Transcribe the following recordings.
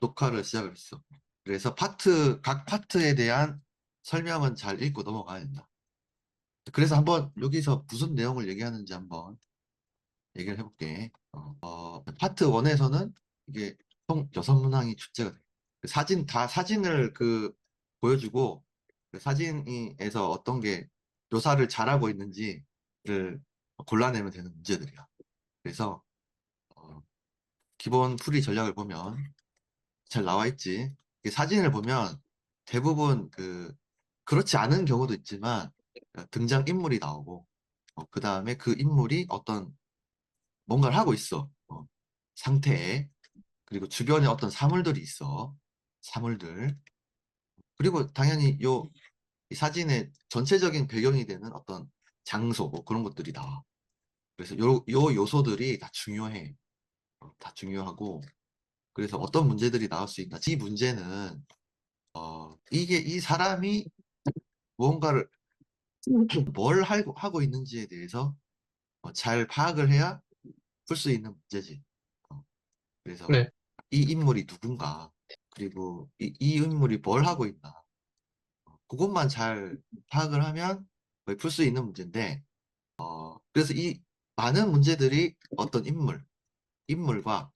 녹화를 시작을 했어. 그래서 각 파트에 대한 설명은 잘 읽고 넘어가야 된다. 그래서 한번 여기서 무슨 내용을 얘기하는지 한번 얘기를 해볼게. 파트 1에서는 이게 총 6문항이 출제가 돼. 사진을 보여주고, 그 사진에서 어떤 게 묘사를 잘하고 있는지를 골라내면 되는 문제들이야. 그래서, 어, 기본 풀이 전략을 보면 잘 나와 있지. 이 사진을 보면 대부분 그렇지 않은 경우도 있지만, 등장 인물이 나오고, 그 다음에 그 인물이 어떤 뭔가를 하고 있어. 상태에. 그리고 주변에 어떤 사물들이 있어. 사물들. 그리고 당연히 이 사진의 전체적인 배경이 되는 어떤 장소, 뭐 그런 것들이 나와. 그래서 요 요소들이 다 중요해. 다 중요하고. 그래서 어떤 문제들이 나올 수 있나. 이 문제는, 이 사람이 무언가를, 하고 있는지에 대해서 잘 파악을 해야 풀 수 있는 문제지. 어, 그래서 네, 이 인물이 누군가, 그리고 이 인물이 뭘 하고 있나. 그것만 잘 파악을 하면 거의 풀 수 있는 문제인데, 그래서 이 많은 문제들이 어떤 인물과,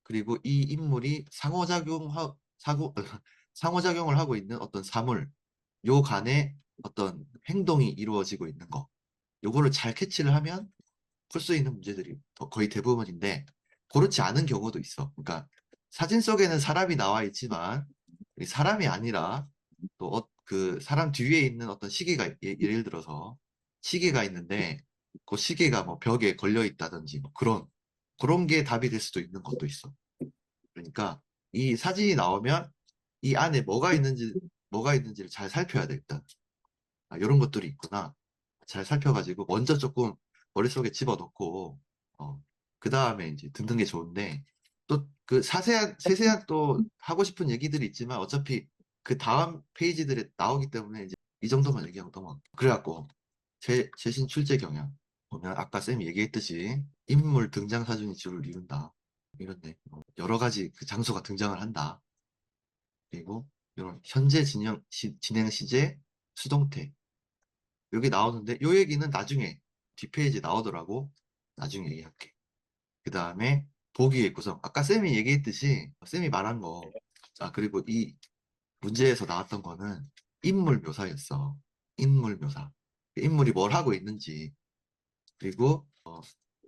그리고 이 인물이 상호작용을 하고 있는 어떤 사물, 요 간에 어떤 행동이 이루어지고 있는 거, 요거를 잘 캐치를 하면 풀 수 있는 문제들이 거의 대부분인데, 그렇지 않은 경우도 있어. 그러니까 사진 속에는 사람이 나와 있지만 이 사람이 아니라 또 그 사람 뒤에 있는 어떤 시계가, 예를 들어서 시계가 있는데 그 시계가 뭐 벽에 걸려 있다든지 뭐 그런 게 답이 될 수도 있는 것도 있어. 그러니까 이 사진이 나오면 이 안에 뭐가 있는지를 잘 살펴야 돼, 일단. 이런 것들이 있구나. 잘 살펴가지고 먼저 조금 머릿속에 집어넣고, 그 다음에 이제 듣는 게 좋은데, 또 그 세세한 또 하고 싶은 얘기들이 있지만 어차피 그 다음 페이지들에 나오기 때문에 이제 이 정도만 얘기하고 넘어가. 그래갖고 최신 출제 경향 보면 아까 쌤이 얘기했듯이 인물 등장 사진이 주를 이룬다. 이런데 여러 가지 그 장소가 등장을 한다. 그리고 이런 현재 진행 시제, 수동태 여기 나오는데 요 얘기는 나중에 뒷페이지 나오더라고. 나중에 얘기할게. 그 다음에 보기의 구성. 아까 쌤이 얘기했듯이 쌤이 말한 거. 그리고 이 문제에서 나왔던 거는 인물 묘사였어. 인물 묘사. 인물이 뭘 하고 있는지. 그리고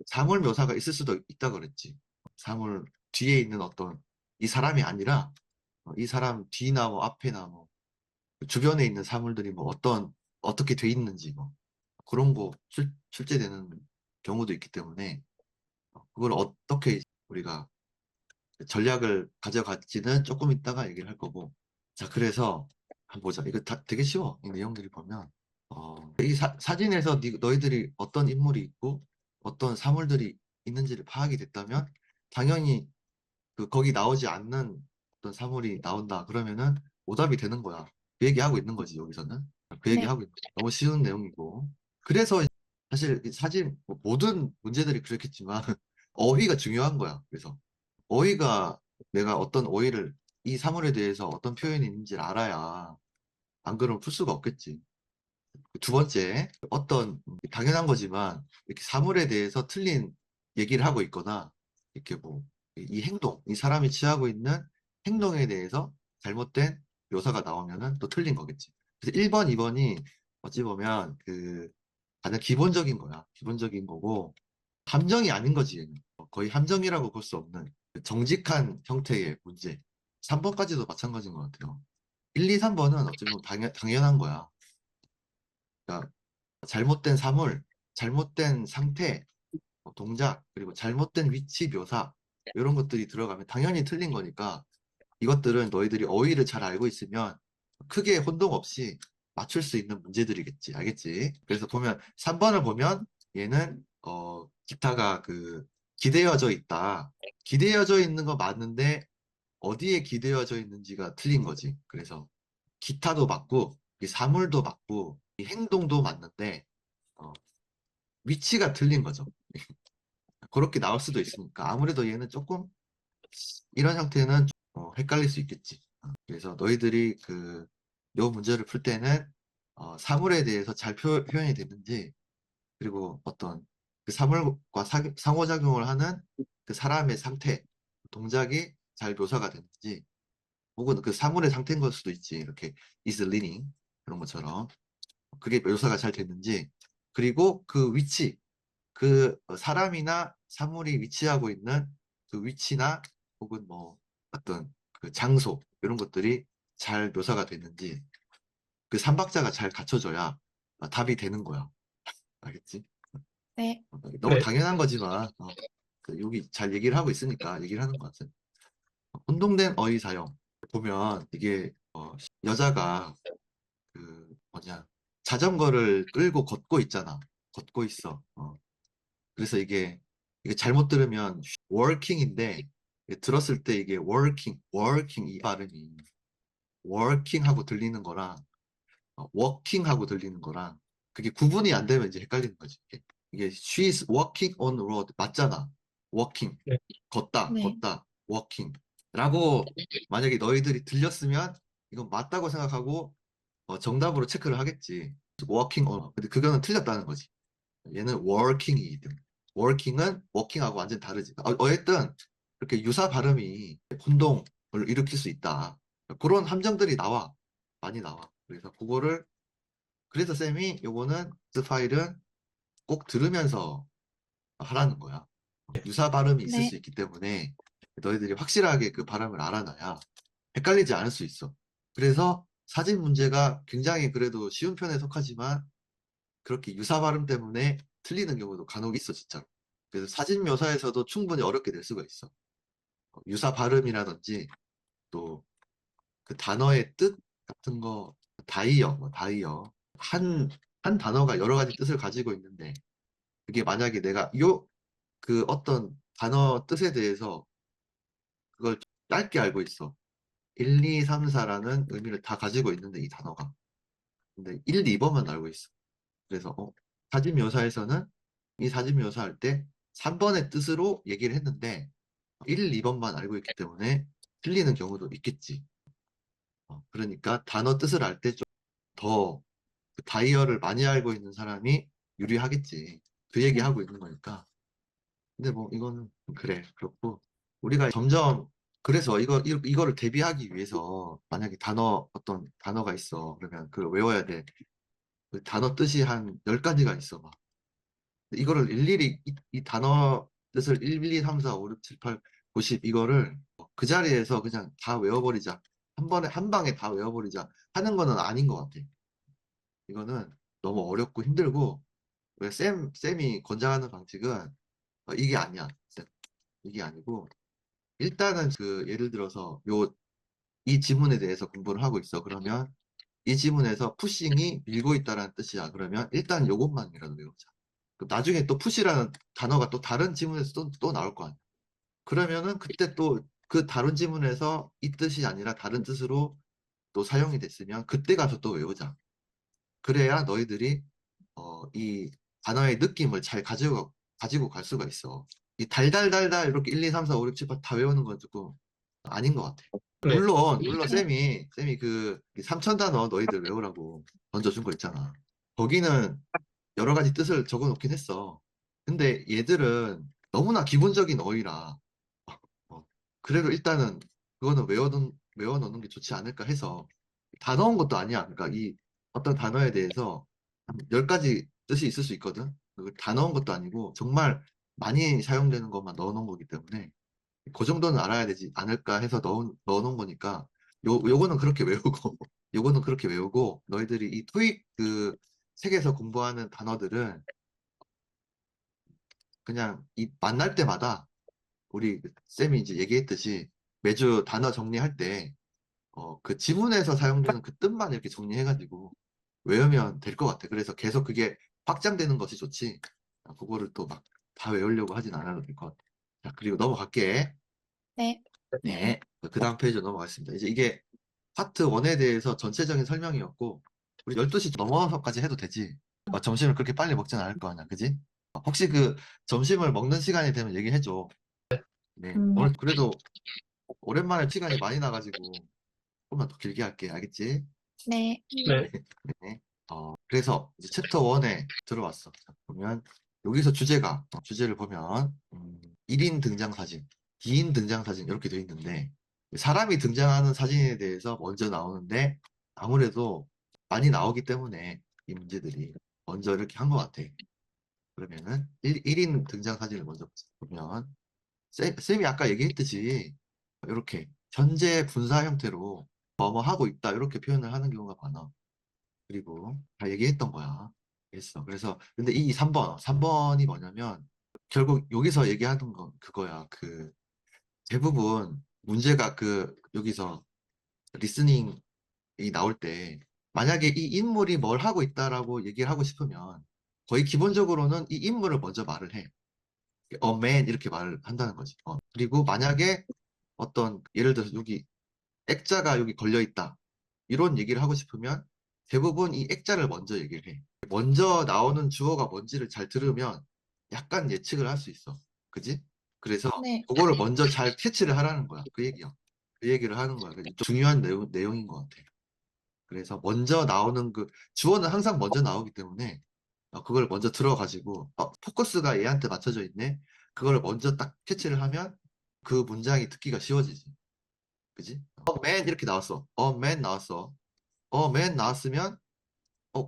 사물 묘사가 있을 수도 있다 그랬지. 사물 뒤에 있는 어떤 이 사람이 아니라 이 사람 뒤나 뭐 앞에나 뭐 주변에 있는 사물들이 뭐 어떻게 돼 있는지 뭐 그런 거 출제되는 경우도 있기 때문에 그걸 어떻게 우리가 전략을 가져갈지는 조금 있다가 얘기를 할 거고. 자, 그래서 한번 보자. 이거 다 되게 쉬워. 이 내용들이 보면 이 사진에서 너희들이 어떤 인물이 있고 어떤 사물들이 있는지를 파악이 됐다면 당연히 거기 나오지 않는 어떤 사물이 나온다 그러면은 오답이 되는 거야. 그 얘기하고 있는 거지, 여기서는. 그 네. 얘기하고 있는 거야. 너무 쉬운 내용이고. 그래서 사실 이 사진, 모든 문제들이 그렇겠지만, 어휘가 중요한 거야. 그래서 어휘가, 내가 어떤 어휘를, 이 사물에 대해서 어떤 표현이 있는지를 알아야, 안 그러면 풀 수가 없겠지. 두 번째, 당연한 거지만, 이렇게 사물에 대해서 틀린 얘기를 하고 있거나, 이렇게 뭐, 이 사람이 취하고 있는 행동에 대해서 잘못된 묘사가 나오면은 또 틀린 거겠지. 그래서 1번, 2번이 어찌 보면 가장 기본적인 거야. 기본적인 거고, 함정이 아닌 거지, 얘는. 거의 함정이라고 볼 수 없는 그 정직한 형태의 문제. 3번까지도 마찬가지인 것 같아요. 1, 2, 3번은 어찌 보면 당연한 거야. 그러니까 잘못된 사물, 잘못된 상태, 동작, 그리고 잘못된 위치 묘사, 이런 것들이 들어가면 당연히 틀린 거니까 이것들은 너희들이 어휘를 잘 알고 있으면 크게 혼동 없이 맞출 수 있는 문제들이겠지. 알겠지? 그래서 보면 3번을 보면 얘는 기타가 기대어져 있다. 기대어져 있는 거 맞는데 어디에 기대어져 있는지가 틀린 거지. 그래서 기타도 맞고 이 사물도 맞고 이 행동도 맞는데 어, 위치가 틀린 거죠. 그렇게 나올 수도 있으니까 아무래도 얘는 조금 이런 형태는 헷갈릴 수 있겠지. 그래서 너희들이 요 문제를 풀 때는 사물에 대해서 잘 표현이 됐는지, 그리고 어떤 그 사물과 상호작용을 하는 그 사람의 상태, 동작이 잘 묘사가 됐는지, 혹은 그 사물의 상태인 걸 수도 있지. 이렇게 is leaning 그런 것처럼 그게 묘사가 잘 됐는지, 그리고 그 위치, 사람이나 사물이 위치하고 있는 그 위치나 혹은 뭐 어떤 그 장소 이런 것들이 잘 묘사가 됐는지, 그 삼박자가 잘 갖춰져야 답이 되는 거야. 알겠지? 네. 너무 당연한 거지만 여기 잘 얘기를 하고 있으니까 얘기를 하는 것 같아. 혼동된 어휘 사용 보면 이게 여자가 자전거를 끌고 걷고 있잖아. 걷고 있어. 그래서 이게 잘못 들으면 working인데, 들었을 때 이게 working 이 발음이 working 하고 들리는 거랑 walking 하고 들리는 거랑 그게 구분이 안 되면 이제 헷갈리는 거지. 이게 she's walking on road 맞잖아. walking 네. 걷다 네. 걷다 walking 라고 만약에 너희들이 들렸으면 이건 맞다고 생각하고 정답으로 체크를 하겠지. walking on. 근데 그거는 틀렸다는 거지. 얘는 working이거든. working은 walking하고 완전 다르지. 어쨌든 그렇게 유사 발음이 혼동을 일으킬 수 있다. 그런 함정들이 나와. 많이 나와. 그래서 쌤이 요거는 파일은 꼭 들으면서 하라는 거야. 유사 발음이 있을 네. 수 있기 때문에 너희들이 확실하게 그 발음을 알아놔야 헷갈리지 않을 수 있어. 그래서 사진 문제가 굉장히 그래도 쉬운 편에 속하지만 그렇게 유사 발음 때문에 틀리는 경우도 간혹 있어, 진짜로. 그래서 사진 묘사에서도 충분히 어렵게 될 수가 있어. 유사 발음이라든지 또 그 단어의 뜻 같은 거, 다이어. 한 단어가 여러 가지 뜻을 가지고 있는데, 그게 만약에 내가 어떤 단어 뜻에 대해서 그걸 짧게 알고 있어. 1, 2, 3, 4라는 의미를 다 가지고 있는데, 이 단어가. 근데 1, 2번만 알고 있어. 그래서, 사진 묘사에서는 이 사진 묘사할 때 3번의 뜻으로 얘기를 했는데, 1, 2번만 알고 있기 때문에 틀리는 경우도 있겠지. 그러니까 단어 뜻을 알 때 좀 더 다이어를 많이 알고 있는 사람이 유리하겠지. 그 네. 얘기하고 있는 거니까. 근데 뭐 이거는 그래. 그렇고 우리가 점점 그래서 이거를 대비하기 위해서 만약에 어떤 단어가 있어. 그러면 그걸 외워야 돼. 그 단어 뜻이 한 10가지가 있어. 막. 이거를 일일이 이 단어 뜻을 1, 2, 3, 4, 5, 6, 7, 8, 9, 10 이거를 그 자리에서 그냥 다 외워버리자. 한 번에 한 방에 다 외워버리자 하는 거는 아닌 것 같아. 이거는 너무 어렵고 힘들고 왜 쌤이 권장하는 방식은 이게 아니야. 이게 아니고 일단은 예를 들어서 이 지문에 대해서 공부를 하고 있어. 그러면 이 지문에서 푸싱이 밀고 있다라는 뜻이야. 그러면 일단 요것만이라도 외우자. 그럼 나중에 또 푸시라는 단어가 또 다른 지문에서 또 나올 거 아니야. 그러면은 그때 또 그 다른 지문에서 이 뜻이 아니라 다른 뜻으로 또 사용이 됐으면 그때 가서 또 외우자. 그래야 너희들이 이 단어의 느낌을 잘 가지고 갈 수가 있어. 이 달달달달 이렇게 1, 2, 3, 4, 5, 6, 7, 8 다 외우는 건 조금 아닌 것 같아. 네. 물론 네. 쌤이 3,000단어 너희들 외우라고 던져준 거 있잖아. 거기는 여러 가지 뜻을 적어 놓긴 했어. 근데 얘들은 너무나 기본적인 어휘라, 어, 그래도 일단은 그거는 외워놓는 게 좋지 않을까 해서 다 넣은 것도 아니야. 그러니까 이 어떤 단어에 대해서 한 10가지 뜻이 있을 수 있거든. 그걸 다 넣은 것도 아니고 정말 많이 사용되는 것만 넣어놓은 거기 때문에 그 정도는 알아야 되지 않을까 해서 넣어놓은 거니까 요거는 그렇게 외우고 요거는 그렇게 외우고 너희들이 이 토익 책에서 공부하는 단어들은 그냥 만날 때마다 우리 쌤이 이제 얘기했듯이 매주 단어 정리할 때 그 지문에서 사용되는 그 뜻만 이렇게 정리해가지고 외우면 될 것 같아. 그래서 계속 그게 확장되는 것이 좋지. 그거를 또 막 다 외우려고 하진 않아도 될 것 같아. 자, 그리고 넘어갈게. 네. 네. 그 다음 페이지로 넘어가겠습니다. 이제 이게 파트 1에 대해서 전체적인 설명이었고, 우리 12시 넘어서까지 해도 되지. 점심을 그렇게 빨리 먹진 않을 거 아니야. 그지? 혹시 점심을 먹는 시간이 되면 얘기해줘. 네. 네. 오늘 그래도 오랜만에 시간이 많이 나가지고 조금만 더 길게 할게. 알겠지? 네. 네. 네. 그래서 이제 챕터 1에 들어왔어. 자, 보면 여기서 주제를 보면 1인 등장 사진, 2인 등장 사진 이렇게 되어 있는데 사람이 등장하는 사진에 대해서 먼저 나오는데 아무래도 많이 나오기 때문에 이 문제들이 먼저 이렇게 한 것 같아. 그러면은 1인 등장 사진을 먼저 보면 쌤이 아까 얘기했듯이 이렇게 현재 분사 형태로 뭐뭐 하고 있다 이렇게 표현을 하는 경우가 많아. 그리고 다 얘기했던 거야. 했어. 그래서 근데 이 3번이 뭐냐면 결국 여기서 얘기하는 건 그거야. 그 대부분 문제가 그 여기서 리스닝이 나올 때 만약에 이 인물이 뭘 하고 있다라고 얘기를 하고 싶으면 거의 기본적으로는 이 인물을 먼저 말을 해. a man 이렇게 말을 한다는 거지. 그리고 만약에 어떤 예를 들어서 여기 액자가 여기 걸려 있다. 이런 얘기를 하고 싶으면 대부분 이 액자를 먼저 얘기를 해. 먼저 나오는 주어가 뭔지를 잘 들으면 약간 예측을 할 수 있어. 그지? 그래서 네. 그거를 먼저 잘 캐치를 하라는 거야. 그 얘기야. 그 얘기를 하는 거야. 그게 좀 중요한 내용인 것 같아. 그래서 먼저 나오는 그 주어는 항상 먼저 나오기 때문에 그걸 먼저 들어가지고 포커스가 얘한테 맞춰져 있네. 그걸 먼저 딱 캐치를 하면 그 문장이 듣기가 쉬워지지. 그지? 맨 이렇게 나왔어. 맨 나왔어. 맨 나왔으면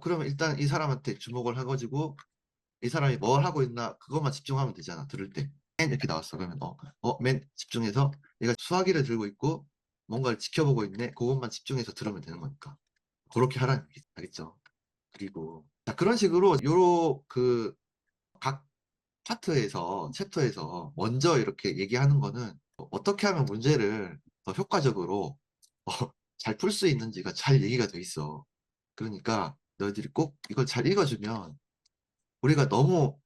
그러면 일단 이 사람한테 주목을 해가지고 이 사람이 뭘 하고 있나 그것만 집중하면 되잖아. 들을 때. 맨 이렇게 나왔어. 그러면 맨 집중해서 얘가 수화기를 들고 있고 뭔가를 지켜보고 있네. 그것만 집중해서 들으면 되는 거니까. 그렇게 하라는 얘기 알겠죠? 그리고 자 그런 식으로 요로 그 각 파트에서 챕터에서 먼저 이렇게 얘기하는 거는 어떻게 하면 문제를 더 효과적으로 잘 풀 수 있는지가 잘 얘기가 돼 있어. 그러니까 너희들이 꼭 이걸 잘 읽어주면 우리가 너무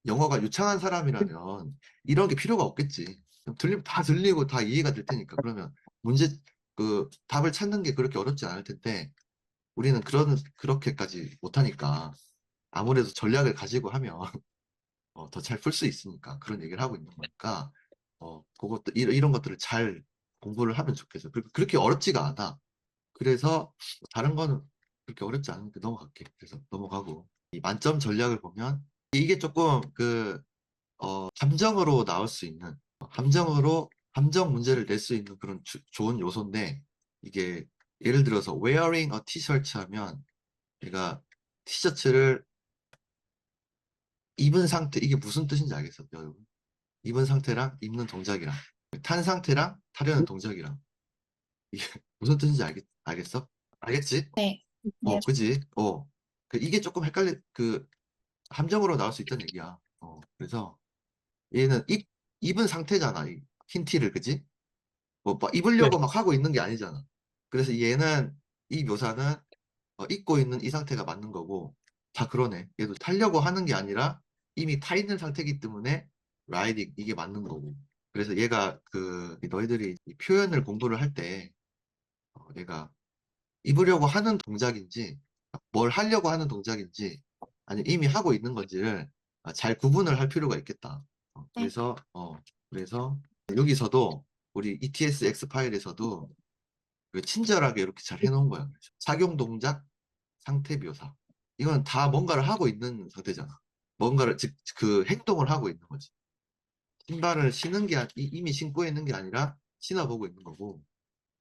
영어가 유창한 사람이라면 이런 게 필요가 없겠지. 들리면 다 들리고 다 이해가 될 테니까. 그러면 문제 그 답을 찾는 게 그렇게 어렵지 않을 텐데 우리는 그렇게까지 못하니까 아무래도 전략을 가지고 하면 더 잘 풀 수 있으니까 그런 얘기를 하고 있는 거니까 그것도 이런 것들을 잘 공부를 하면 좋겠어. 그렇게 어렵지가 않아. 그래서 다른 거는 그렇게 어렵지 않으니까 넘어갈게. 그래서 넘어가고 이 만점 전략을 보면 이게 조금 함정으로 나올 수 있는 함정 문제를 낼 수 있는 그런 좋은 요소인데 이게 예를 들어서 wearing a t-shirt 하면 얘가 티셔츠를 입은 상태 이게 무슨 뜻인지 알겠어, 여러분? 입은 상태랑 입는 동작이랑 탄 상태랑 타려는 동작이랑 이게 무슨 뜻인지 알겠어? 알겠지? 네. 네. 그지? 이게 조금 함정으로 나올 수 있다는 얘기야. 그래서 얘는 입은 상태잖아. 흰 티를, 그지? 막 네. 입으려고 막 하고 있는 게 아니잖아. 그래서 이 묘사는 입고 있는 이 상태가 맞는 거고, 다 그러네. 얘도 타려고 하는 게 아니라 이미 타 있는 상태이기 때문에 라이딩 이게 맞는 거고. 그래서 얘가 너희들이 이 표현을 공부를 할 때, 얘가 입으려고 하는 동작인지, 뭘 하려고 하는 동작인지, 아니 이미 하고 있는 건지를 잘 구분을 할 필요가 있겠다. 네. 그래서 여기서도 우리 ETS X 파일에서도 친절하게 이렇게 잘 해놓은 거야. 착용 동작, 상태 묘사. 이건 다 뭔가를 하고 있는 상태잖아. 뭔가를 즉 그 행동을 하고 있는 거지. 신발을 신은 게 이미 신고 있는 게 아니라 신어보고 있는 거고,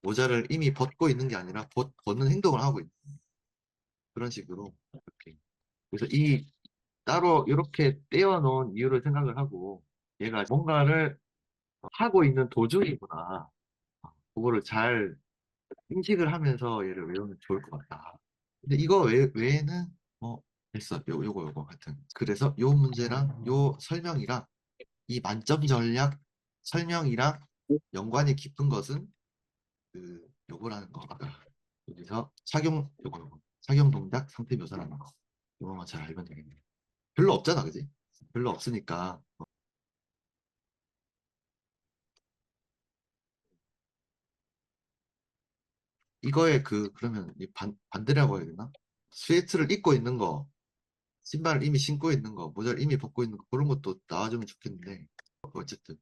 모자를 이미 벗고 있는 게 아니라 벗는 행동을 하고 있는 그런 식으로 이렇게. 그래서 따로 이렇게 떼어놓은 이유를 생각을 하고 얘가 뭔가를 하고 있는 도중이구나. 그거를 잘 인식을 하면서 얘를 외우면 좋을 것 같다. 근데 이거 외에는 됐어. 요거 하여튼. 그래서 요 문제랑 요 설명이랑 이 만점 전략 설명이랑 연관이 깊은 것은 요거라는 거. 아까 여기서 요거 착용 동작 상태 묘사라는 거. 요거만 잘 알면 되겠네. 별로 없잖아, 그지? 별로 없으니까 이거에 그러면 반대라고 해야 되나? 스웨트를 입고 있는 거, 신발을 이미 신고 있는 거, 모자를 이미 벗고 있는 거, 그런 것도 나와주면 좋겠는데, 어쨌든,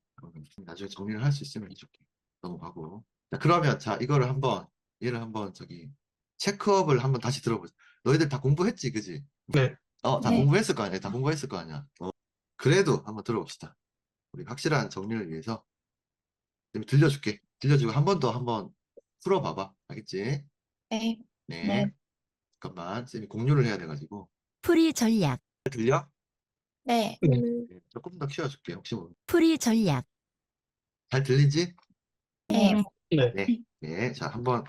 나중에 정리를 할 수 있으면 좋게. 넘어가고. 자, 그러면 자, 이거를 한번 얘를 한번 저기 체크업을 한번 다시 들어보자. 너희들 다 공부했지, 그지? 네. 다 네. 공부했을 거 아니야. 다 공부했을 거 아니야. 그래도 한번 들어봅시다. 우리 확실한 정리를 위해서 좀 들려줄게. 들려주고 한 번 더 한번 풀어봐봐. 알겠지? 네. 네. 잠깐만. 쌤이 공유를 해야 돼가지고. 풀이 전략, 잘 들려? 네. 네. 네, 조금 더 키워줄게. 혹시 풀이 전략, 잘 들리지? 네. 네. 네. 네. 자, 한 번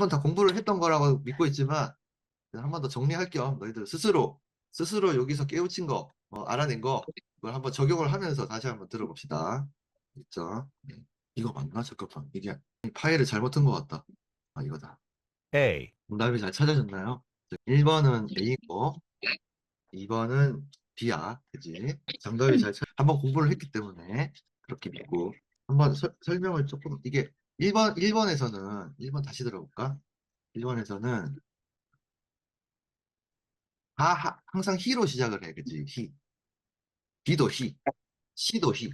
다 공부를 했던 거라고 믿고 있지만, 한 번 더 정리할 겸 너희들 스스로 여기서 깨우친 거, 알아낸 거, 이걸 한번 적용을 하면서 다시 한번 들어봅시다. 있죠? 네. 이거 맞나? 잠깐만. 이게 파일을 잘못 튼 것 같다. 아, 이거다. A, 정답이 잘 찾아졌나요? 1번은 A고, 2번은 B야. 그지? 정답이 한번 공부를 했기 때문에 그렇게 믿고, 한번 설명을 조금, 이게 1번 다시 들어볼까? 1번에서는 항상 히로 시작을 해. 그지? 히. B도 히. C도 히.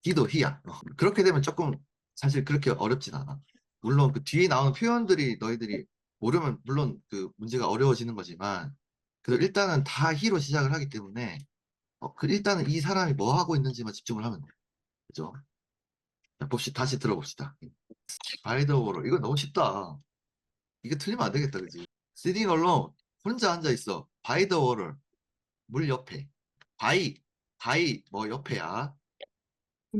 D도 히야. 그렇게 되면 조금 사실 그렇게 어렵진 않아. 물론 그 뒤에 나오는 표현들이 너희들이 모르면 물론 그 문제가 어려워지는 거지만 그래도 일단은 다 히로 시작을 하기 때문에 일단은 이 사람이 뭐 하고 있는지만 집중을 하면 돼. 그죠? 자, 다시 들어봅시다. 바이더워로 이거 너무 쉽다. 이거 틀리면 안 되겠다, 그지? Sitting alone 혼자 앉아 있어. By the water 물 옆에. 바이 뭐 옆에야.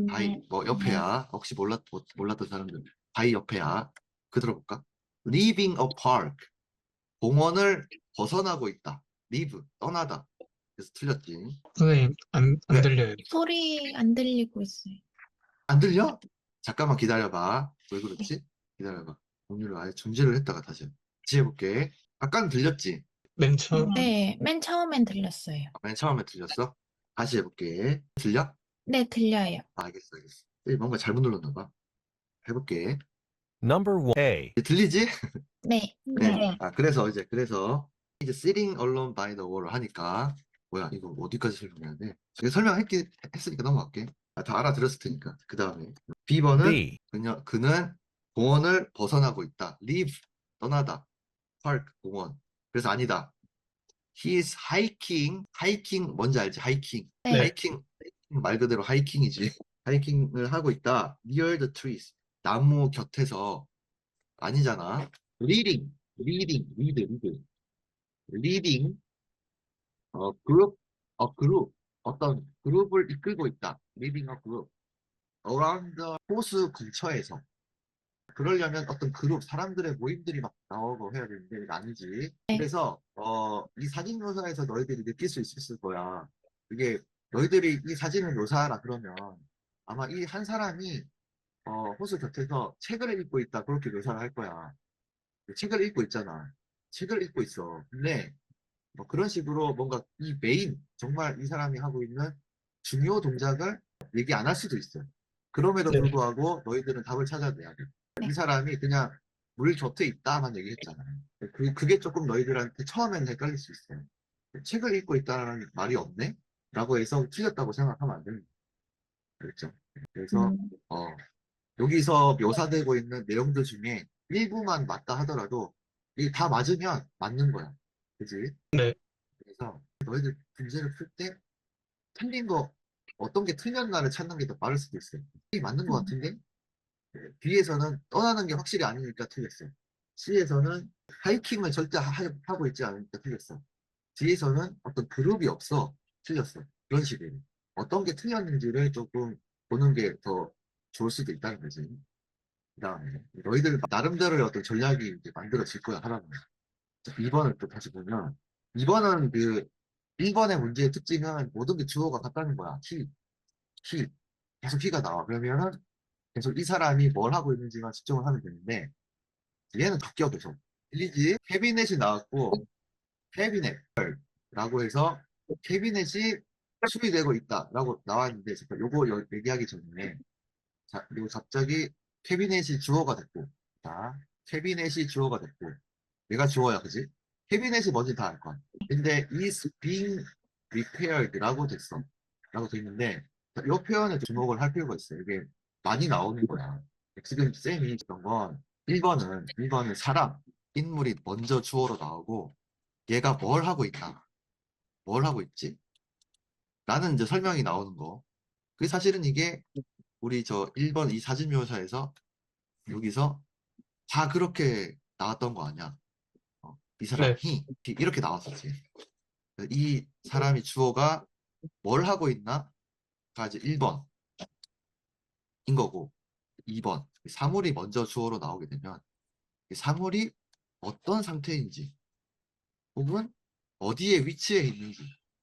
바이 뭐 옆에야. 혹시 몰랐던 사람들 바이 옆에야. 그 들어볼까? Leaving a park 공원을 벗어나고 있다. Leave 떠나다. 그래서 틀렸지. 선생님, 안 왜? 들려요. 소리 안 들리고 있어요. 안 들려? 잠깐만 기다려봐. 왜 그렇지? 기다려봐. 공유를 아예 중지를 했다가 다시 해볼게. 아까는 들렸지? 맨 처음, 네. 맨 처음엔 들렸어요. 맨 처음에 들렸어? 다시 해볼게. 들려? 네, 들려요. 알겠어. 뭔가 잘못 눌렀나 봐. 해볼게. number 1, A, 들리지? 네. 네. 그래서 이제 sitting alone by the wall 하니까 뭐야 이거 어디까지 설명해야 돼? 제가 했으니까 넘어갈게. 다 알아들었을 테니까. 그 다음에 B번은 B, 그는 공원을 벗어나고 있다. leave 떠나다. park 공원. 그래서 아니다. He is hiking 뭔지 알지? hiking. 네. 하이킹 말 그대로 하이킹이지. 하이킹을 하고 있다. near the trees. 나무 곁에서 아니잖아. reading 그룹 어떤 그룹을 이끌고 있다. leading a group around the 호수 근처에서. 그러려면 어떤 그룹 사람들의 모임들이 막 나오고 해야 되는데 이게 아니지. 그래서 이 사진 묘사에서 너희들이 느낄 수 있을 거야. 이게 너희들이 이 사진을 묘사하라 그러면 아마 이 한 사람이 호수 곁에서 책을 읽고 있다 그렇게 묘사를 할 거야. 책을 읽고 있잖아. 책을 읽고 있어. 근데 뭐 그런 식으로 뭔가 이 정말 이 사람이 하고 있는 중요 동작을 얘기 안 할 수도 있어요. 그럼에도 네. 불구하고 너희들은 답을 찾아내야 돼. 이 사람이 그냥 물 곁에 있다만 얘기했잖아. 그게 조금 너희들한테 처음에는 헷갈릴 수 있어요. 책을 읽고 있다는 말이 없네? 라고 해서 틀렸다고 생각하면 안 됩니다. 그렇죠? 그래서 여기서 묘사되고 있는 내용들 중에 일부만 맞다 하더라도 이게 다 맞으면 맞는 거야. 그지? 네. 그래서 너희들 문제를 풀 때 틀린 거 어떤 게 틀렸나를 찾는 게 더 빠를 수도 있어요. 이게 맞는 것 같은데 B에서는 떠나는 게 확실히 아니니까 틀렸어. C에서는 하이킹을 절대 하고 있지 않으니까 틀렸어. D에서는 어떤 그룹이 없어. 틀렸어. 그런 식으로. 어떤 게 틀렸는지를 조금 보는 게 더 좋을 수도 있다는 거지. 그 다음에 너희들 나름대로의 어떤 전략이 이제 만들어질 거야, 하라면. 2번을 또 다시 보면 2번은 1번의 문제의 특징은 모든 게 주어가 같다는 거야. 히. 계속 히가 나와. 그러면은 계속 이 사람이 뭘 하고 있는지만 집중을 하면 되는데 얘는 바뀌어 계속. 들리지? 캐비넷이 나왔고 캐비넷라고 해서 캐비넷이 수리되고 있다라고 나왔는데 잠깐 요거 얘기하기 전에 자, 그리고 갑자기 캐비넷이 주어가 됐고 자, 캐비넷이 주어가 됐고 얘가 주어야 그지? 캐비넷이 뭔지 다 알 거야. 근데 is being repaired라고 됐어. 라고 돼 있는데 이 표현에 좀 주목을 할 필요가 있어요. 이게 많이 나오는 거야. 지금 쌤이 했던 건 1번은 사람, 인물이 먼저 주어로 나오고 얘가 뭘 하고 있나? 뭘 하고 있지? 라는 이제 설명이 나오는 거. 그 사실은 이게 우리 저 1번 이 사진 묘사에서 여기서 다 그렇게 나왔던 거 아니야? 이 사람, 네. 이렇게 나왔었지. 이 사람이 주어가 뭘 하고 있나?가 이제 1번인 거고, 2번. 사물이 먼저 주어로 나오게 되면 이 사물이 어떤 상태인지 혹은 어디에 위치해 있는지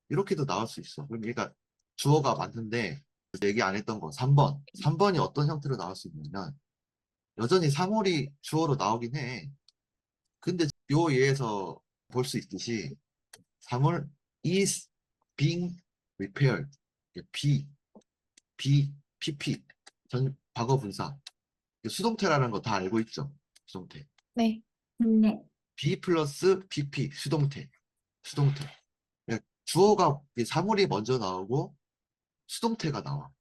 이렇게도 나올 수 있어. 그럼 얘가 주어가 맞는데 얘기 안 했던 거 3번. 3번이 어떤 형태로 나올 수 있냐면 여전히 사물이 주어로 나오긴 해. 근데 요 예에서 볼 수 있듯이 사물 is being repaired. be, pp 전 과거 분사. 수동태라는 거 다 알고 있죠? 수동태. 네. 네. be 플러스 pp 수동태. 주어가 사물이 먼저 나오고 수동태가 나와.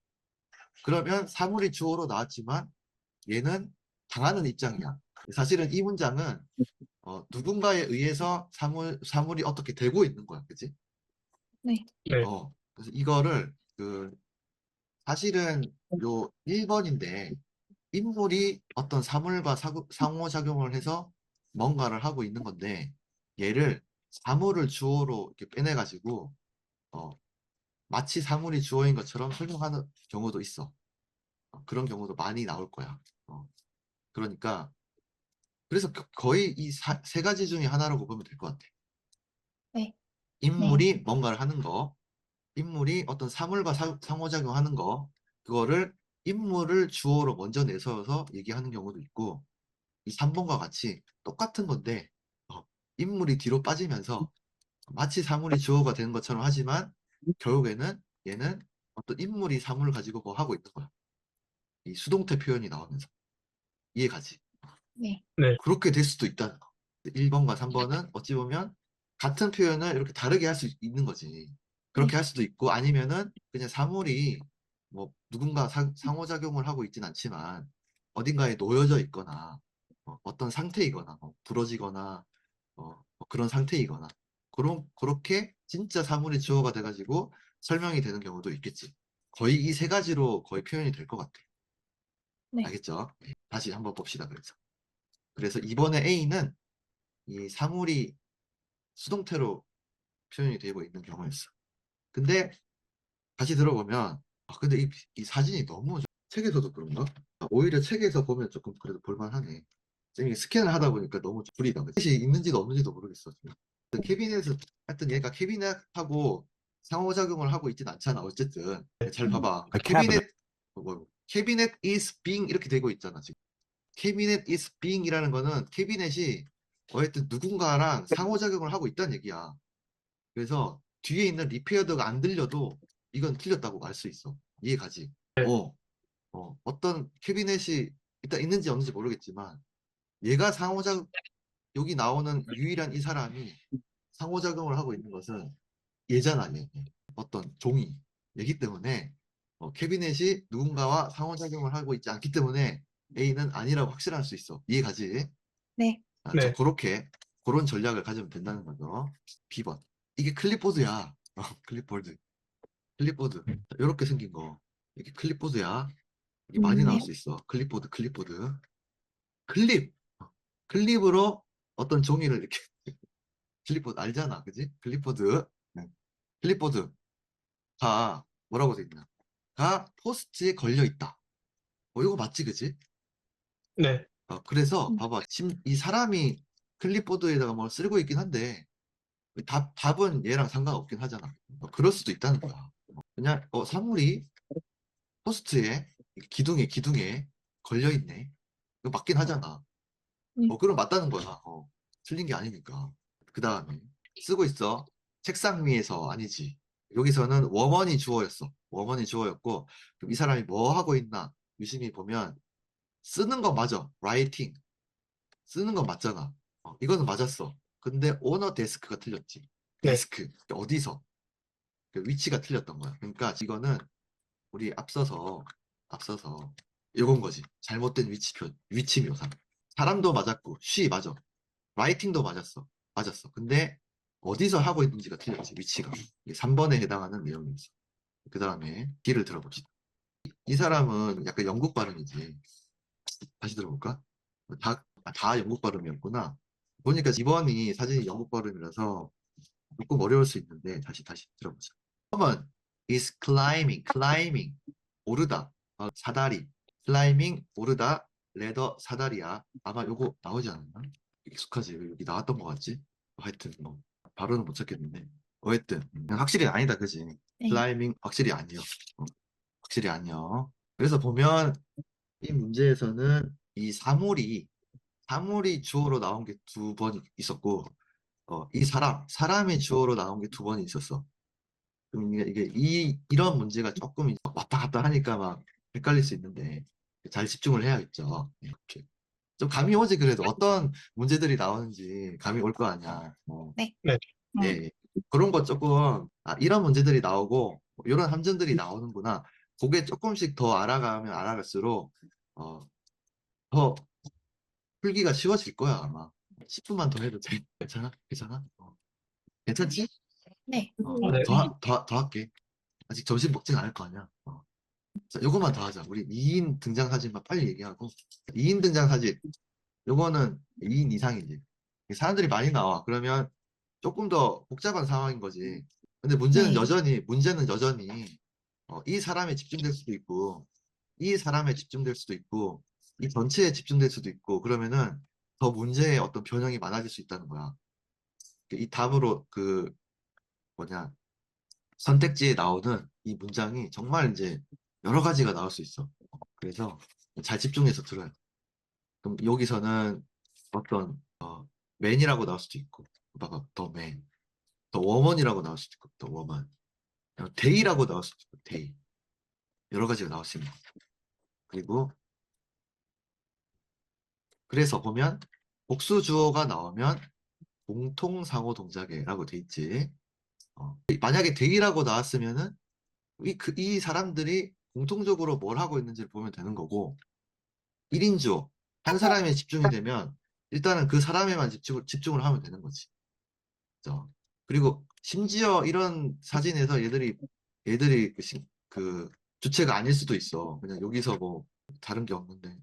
그러면 사물이 주어로 나왔지만 얘는 당하는 입장이야. 사실은 이 문장은 누군가에 의해서 사물이 어떻게 되고 있는 거야. 그치? 네. 네. 그래서 이거를 사실은 요 1번인데 인물이 어떤 사물과 상호작용을 해서 뭔가를 하고 있는 건데 얘를 사물을 주어로 이렇게 빼내가지고 마치 사물이 주어인 것처럼 설명하는 경우도 있어. 그런 경우도 많이 나올 거야. 그러니까 그래서 거의 이 세 가지 중에 하나라고 보면 될 것 같아. 네. 인물이 뭔가를 하는 거, 인물이 어떤 사물과 상호작용하는 거, 그거를 인물을 주어로 먼저 내세워서 얘기하는 경우도 있고, 이 3번과 같이 똑같은 건데, 인물이 뒤로 빠지면서 마치 사물이 주어가 되는 것처럼 하지만, 결국에는 얘는 어떤 인물이 사물을 가지고 뭐 하고 있는 거야. 이 수동태 표현이 나오면서. 이해가지? 네. 네. 그렇게 될 수도 있다는 거. 1번과 3번은 어찌 보면 같은 표현을 이렇게 다르게 할 수 있는 거지. 그렇게 네. 할 수도 있고 아니면은 그냥 사물이 뭐 누군가 상호작용을 하고 있진 않지만 어딘가에 놓여져 있거나 어떤 상태이거나 부러지거나 뭐 그런 상태이거나 그렇게 진짜 사물이 주어가 돼가지고 설명이 되는 경우도 있겠지. 거의 이 세 가지로 거의 표현이 될 것 같아. 네. 알겠죠? 네. 다시 한번 봅시다. 그래서 이번에 A는 이 사물이 수동태로 표현이 되고 있는 경우였어. 근데 다시 들어보면 근데 이 사진이 너무 책에서도 그런가? 오히려 책에서 보면 조금 그래도 볼만하네. 쌤이 스캔을 하다 보니까 너무 구리다. 뜻이 있는지도 없는지도 모르겠어. 지금. 캐비넷을 하여튼 얘가 캐비넷하고 상호작용을 하고 있진 않잖아. 어쨌든 잘 봐봐. A cabinet. 캐비넷 is being 이렇게 되고 있잖아. 지금. 캐비넷 is being이라는 거는 캐비넷이 어쨌든 누군가랑 상호작용을 하고 있다는 얘기야. 그래서 뒤에 있는 리페어드가 안 들려도 이건 틀렸다고 알 수 있어. 이해가지? 네. 어떤 캐비넷이 일단 있는지 없는지 모르겠지만 얘가 여기 나오는 유일한 이 사람이 상호작용을 하고 있는 것은 얘잖아, 얘. 어떤 종이. 얘기 때문에 캐비넷이 누군가와 상호작용을 하고 있지 않기 때문에 A는 아니라고 확실할 수 있어. 이해가지? 네. 네. 그런 전략을 가지면 된다는 거죠. B번. 이게 클립보드야. 클립보드. 이렇게 생긴 거. 이게 클립보드야. 이게 많이 나올 네. 수 있어. 클립보드. 클립. 클립으로 어떤 종이를 이렇게. 클립보드 알잖아. 그지? 클립보드. 네. 클립보드가 뭐라고 돼 있나? 가 포스트에 걸려 있다. 이거 맞지, 그지? 네. 그래서 봐봐. 이 사람이 클립보드에다가 뭘 쓰고 있긴 한데 답은 얘랑 상관없긴 하잖아. 그럴 수도 있다는 거야. 그냥 사물이 포스트에 기둥에 걸려 있네. 이거 맞긴 하잖아. 그럼 맞다는 거야. 틀린 게 아니니까. 그 다음에 쓰고 있어. 책상 위에서 아니지. 여기서는 워먼이 주어였어. 워먼이 주어였고 그럼 이 사람이 뭐 하고 있나? 유심히 보면 쓰는 거 맞아. 라이팅. 쓰는 거 맞잖아. 이거는 맞았어. 근데 오너 데스크가 틀렸지. 네. 데스크. 어디서? 그 위치가 틀렸던 거야. 그러니까 이거는 우리 앞서서 요건 거지. 잘못된 위치 묘사. 사람도 맞았고, she 맞아. 라이팅도 맞았어. 근데 어디서 하고 있는지가 틀렸지, 위치가. 이게 3번에 해당하는 내용이었어. 그 다음에 D를 들어봅시다. 이 사람은 약간 영국 발음이지. 다시 들어볼까? 다 영국 발음이었구나. 보니까 2번이 사진이 영국 발음이라서 조금 어려울 수 있는데 다시 들어보자. 3번 is climbing 오르다 사다리 climbing 오르다 레더 사다리야. 아마 요거 나오지 않았나? 익숙하지? 여기 나왔던 것 같지? 하여튼 뭐 바로는 못 찾겠는데 어쨌든 확실히 아니다 그지? 네. climbing 확실히 아니요. 확실히 아니요. 그래서 보면 이 문제에서는 이 사물이 주어로 나온 게 2번 있었고 이 사람이 주어로 나온 게 2번 있었어. 그럼 이게 이런 문제가 조금 왔다 갔다 하니까 막 헷갈릴 수 있는데 잘 집중을 해야겠죠. 이렇게. 좀 감이 오지 그래도 어떤 문제들이 나오는지 감이 올 거 아니야. 네. 네. 예, 예. 그런 거 조금 이런 문제들이 나오고 이런 함정들이 나오는구나. 그게 조금씩 더 알아가면 알아갈수록 더 풀기가 쉬워질 거야 아마. 10분만 더 해도 돼. 괜찮아? 괜찮아? 괜찮지? 네. 네. 더 할게. 아직 점심 먹진 않을 거 아니야. 자, 요것만 더 하자. 우리 2인 등장 사진만 빨리 얘기하고. 2인 등장 사진. 요거는 2인 이상이지. 사람들이 많이 나와. 그러면 조금 더 복잡한 상황인 거지. 근데 문제는 네. 여전히 이 사람에 집중될 수도 있고, 이 사람에 집중될 수도 있고, 이 전체에 집중될 수도 있고, 그러면은 더 문제의 어떤 변형이 많아질 수 있다는 거야. 이 답으로 뭐냐, 선택지에 나오는 이 문장이 정말 이제 여러 가지가 나올 수 있어. 그래서 잘 집중해서 들어요. 그럼 여기서는 어떤 맨이라고 나올 수도 있고, 봐봐, 더 맨, 더 워먼이라고 나올 수도 있고, 더 워먼, 데이라고 나올 수도 있고, 데이. 여러 가지가 나올 수 있는 거야. 그리고 그래서 보면 복수 주어가 나오면 공통 상호 동작에라고 돼 있지. 만약에 데이라고 나왔으면은 이 사람들이 공통적으로 뭘 하고 있는지를 보면 되는 거고 1인 주어 한 사람에 집중이 되면 일단은 그 사람에만 집중을 하면 되는 거지. 그죠? 그리고 심지어 이런 사진에서 얘들이 그 주체가 아닐 수도 있어. 그냥 여기서 뭐 다른 게 없는데